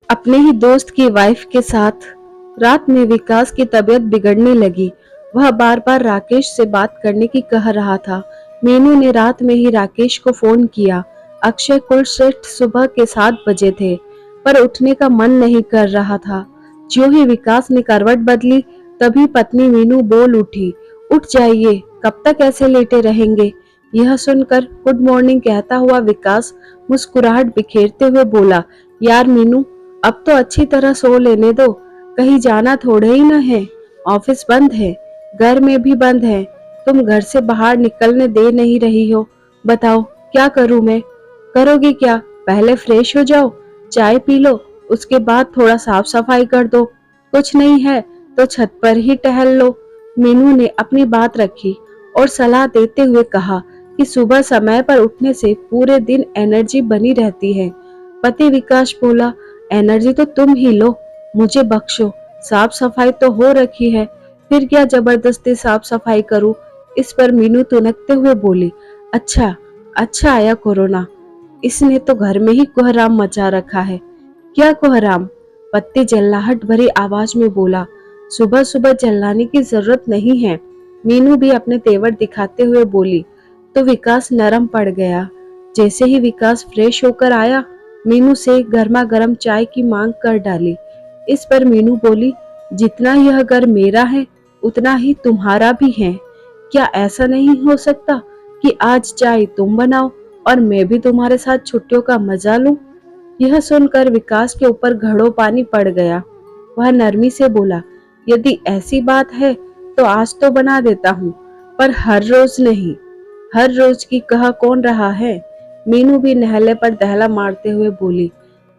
अपने ही दोस्त की वाइफ के साथ। रात में विकास की तबीयत बिगड़ने लगी। वह बार बार राकेश से बात करने की कह रहा था। मीनू ने रात में ही राकेश को फोन किया। अक्षय कुल शिफ्ट सुबह के 7 बजे थे, पर उठने का मन नहीं कर रहा था। ज्यों ही विकास ने करवट बदली, तभी पत्नी मीनू बोल उठी, उठ जाइए, कब तक ऐसे लेटे रहेंगे। यह सुनकर गुड मॉर्निंग कहता हुआ विकास मुस्कुराहट बिखेरते हुए बोला, यार मीनू, अब तो अच्छी तरह सो लेने दो। कहीं जाना थोड़े ही न है। ऑफिस बंद है, घर में भी बंद है। तुम घर से बाहर निकलने दे नहीं रही हो। बताओ क्या करूं मैं। करोगी क्या? पहले फ्रेश हो जाओ, चाय पी लो, उसके बाद थोड़ा साफ सफाई कर दो। कुछ नहीं है तो छत पर ही टहल लो। मीनू ने अपनी बात रखी और सलाह देते हुए कहा कि सुबह समय पर उठने से पूरे दिन एनर्जी बनी रहती है। पति विकास बोला, एनर्जी तो तुम ही लो, मुझे बख्शो। साफ सफाई तो हो रखी है, फिर क्या जबरदस्ती साफ सफाई करूं। इस पर मीनू तुनकते हुए बोली, अच्छा अच्छा आया कोरोना, इसने तो घर में ही कोहराम मचा रखा है। क्या कोहराम? पति जल्लाहट भरी आवाज में बोला, सुबह सुबह जल्लाने की जरूरत नहीं है। मीनू भी अपने तेवर दिखाते हुए बोली। तो विकास नरम पड़ गया। जैसे ही विकास फ्रेश होकर आया, मीनू से गर्मा गर्म चाय की मांग कर डाली। इस पर मीनू बोली, जितना यह घर मेरा है उतना ही तुम्हारा भी है। क्या ऐसा नहीं हो सकता कि आज चाय तुम बनाओ और मैं भी तुम्हारे साथ छुट्टियों का मजा लूं? यह सुनकर विकास के ऊपर घड़ों पानी पड़ गया। वह नरमी से बोला, यदि ऐसी बात है तो आज तो बना देता हूँ, पर हर रोज नहीं। हर रोज की कह कौन रहा है? मीनू भी नहले पर दहला मारते हुए बोली।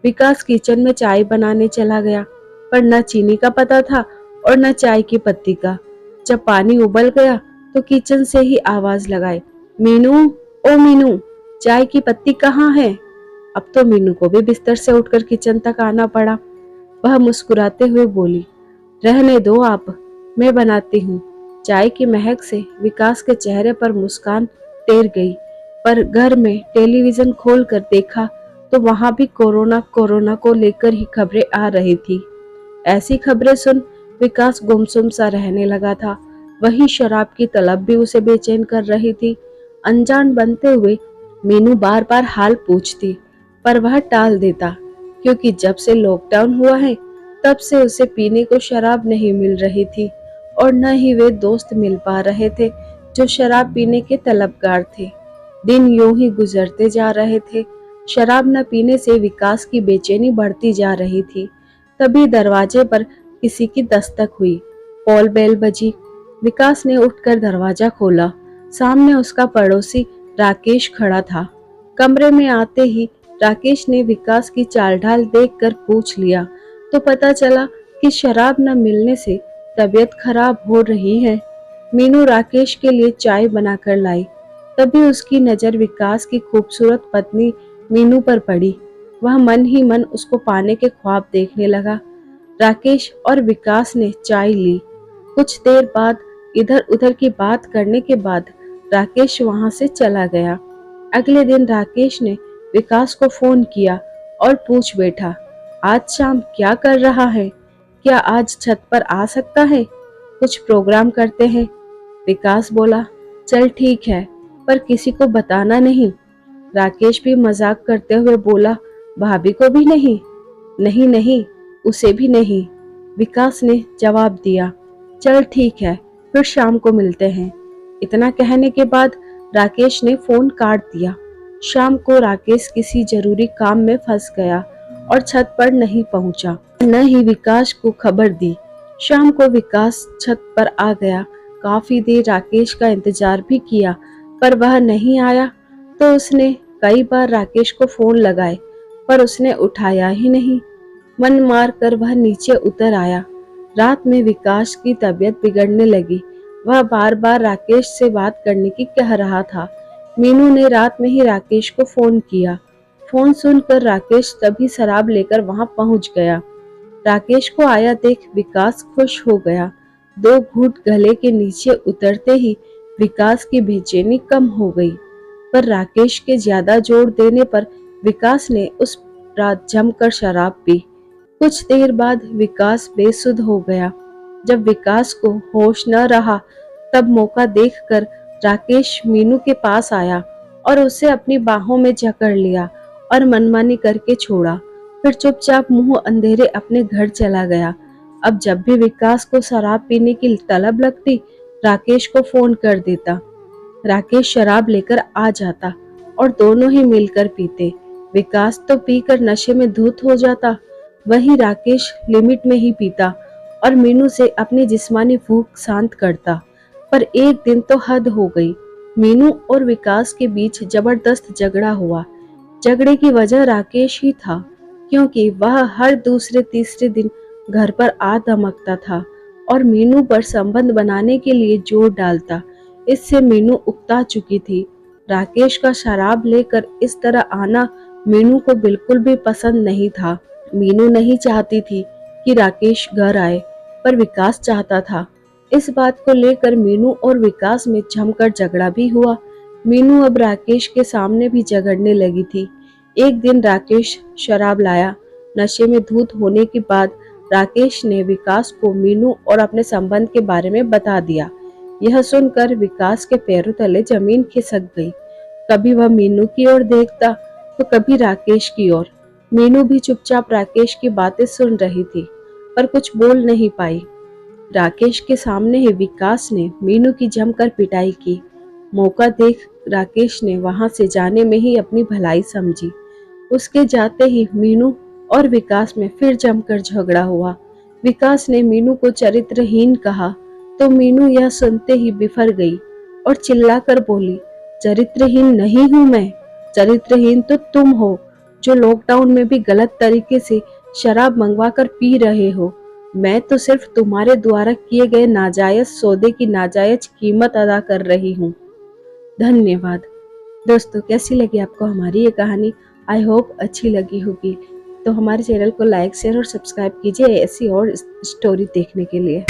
विकास किचन में चाय बनाने चला गया, पर न चीनी का पता था और न चाय की पत्ती का। जब पानी उबल गया तो किचन से ही आवाज लगाई, मीनू, ओ मीनू, चाय की पत्ती कहाँ है? अब तो मीनू को भी बिस्तर से उठकर किचन तक आना पड़ा। वह मुस्कुराते हुए बोली, रहने दो आप, मैं बनाती हूँ। चाय की महक से विकास के चेहरे पर मुस्कान तैर गई, पर घर में टेलीविजन खोलकर देखा तो वहां भी कोरोना कोरोना को लेकर ही खबरें आ रही थी। ऐसी खबरें सुन विकास गुमसुम सा रहने लगा था। वही शराब की तलब भी उसे बेचैन कर रही थी। अनजान बनते हुए मीनू बार बार हाल पूछती, पर वह टाल देता, क्योंकि जब से लॉकडाउन हुआ है तब से उसे पीने को शराब नहीं मिल रही थी और न ही वे दोस्त मिल पा रहे थे जो शराब पीने के तलबगार थे। दिन यूं ही गुजरते जा रहे थे। शराब न पीने से विकास की बेचैनी बढ़ती जा रही थी। तभी दरवाजे पर किसी की दस्तक हुई। कॉल बेल बजी। विकास ने उठकर दरवाजा खोला। सामने उसका पड़ोसी राकेश खड़ा था। कमरे में आते ही राकेश ने विकास की चाल ढाल देखकर पूछ लिया तो पता चला कि शराब न मिलने से तबीयत खराब हो रही है। मीनू राकेश के लिए चाय बनाकर लाई। तभी उसकी नजर विकास की खूबसूरत पत्नी मीनू पर पड़ी। वह मन ही मन उसको पाने के ख्वाब देखने लगा। राकेश और विकास ने चाय ली। कुछ देर बाद इधर उधर की बात करने के बाद राकेश वहां से चला गया। अगले दिन राकेश ने विकास को फोन किया और पूछ बैठा, आज शाम क्या कर रहा है? क्या आज छत पर आ सकता है? कुछ प्रोग्राम करते हैं। विकास बोला, चल ठीक है, पर किसी को बताना नहीं। राकेश भी मजाक करते हुए बोला, भाभी को भी नहीं? नहीं नहीं, उसे भी नहीं। विकास ने जवाब दिया, चल ठीक है, फिर शाम को मिलते हैं। इतना कहने के बाद राकेश ने फोन काट दिया। शाम को राकेश किसी जरूरी काम में फंस गया और छत पर नहीं पहुंचा, न ही विकास को खबर दी। शाम को विकास छत पर आ गया। काफी देर राकेश का इंतजार भी किया, पर वह नहीं आया। तो उसने कई बार राकेश को फोन लगाए, पर उसने उठाया ही नहीं। मन मार कर वह नीचे उतर आया। रात में विकास की तबीयत बिगड़ने लगी। वह बार बार राकेश से बात करने की कह रहा था। मीनू ने रात में ही राकेश को फोन किया। फोन सुनकर राकेश तभी शराब लेकर वहां पहुंच गया। राकेश को आया देख विकास खुश हो गया। 2 घूंट गले के नीचे उतरते ही विकास की बेचैनी कम हो गई। पर राकेश के ज्यादा जोर देने पर विकास ने उस रात जमकर शराब पी। कुछ देर बाद विकास बेसुध हो गया। जब विकास को होश न रहा तब मौका देखकर राकेश मीनू के पास आया और उसे अपनी बाहों में जकड़ लिया और मनमानी करके छोड़ा। फिर चुपचाप मुंह अंधेरे अपने घर चला गया। अब जब भी विकास को शराब पीने की तलब लगती, राकेश को फोन कर देता। राकेश शराब लेकर आ जाता और दोनों ही मिलकर पीते। विकास तो पीकर नशे में धुत हो जाता, वहीं राकेश लिमिट में ही पीता और मीनू से अपनी जिस्मानी भूख शांत करता। पर एक दिन तो हद हो गई। मीनू और विकास के बीच जबरदस्त झगड़ा हुआ। झगड़े की वजह राकेश ही था, क्योंकि वह हर दूसरे तीसरे दिन घर पर आ धमकता था और मीनू पर संबंध बनाने के लिए जोर डालता। इससे मीनू उकता चुकी थी। राकेश का शराब लेकर इस तरह आना मीनू को बिल्कुल भी पसंद नहीं था। मीनू नहीं चाहती थी कि राकेश घर आए, पर विकास चाहता था। इस बात को लेकर मीनू और विकास में जमकर झगड़ा भी हुआ। मीनू अब राकेश के सामने भी झगड़ने लगी थी। एक दिन राकेश शराब लाया। नशे में धुत होने के बाद राकेश ने विकास को मीनू और अपने संबंध के बारे में बता दिया। यह सुनकर विकास के पैरों तले जमीन खिसक गई। कभी वह मीनू की ओर देखता तो कभी राकेश की ओर। मीनू भी चुपचाप राकेश की बातें सुन रही थी, पर कुछ बोल नहीं पाई। राकेश के सामने ही विकास ने मीनू की जमकर पिटाई की। मौका देख राकेश ने वहां से जाने में ही अपनी भलाई समझी। उसके जाते ही मीनू और विकास में फिर जमकर झगड़ा हुआ। विकास ने मीनू को चरित्रहीन कहा तो मीनू यह सुनते ही बिफर गई और चिल्लाकर बोली, चरित्रहीन नहीं हूं मैं, चरित्रहीन तो तुम हो जो लॉकडाउन में भी गलत तरीके से शराब मंगवा कर पी रहे हो। मैं तो सिर्फ तुम्हारे द्वारा किए गए नाजायज सौदे की नाजायज कीमत अदा कर रही हूँ। धन्यवाद। दोस्तों, कैसी लगी आपको हमारी ये कहानी? आई होप अच्छी लगी होगी। तो हमारे चैनल को लाइक, शेयर और सब्सक्राइब कीजिए ऐसी और स्टोरी देखने के लिए।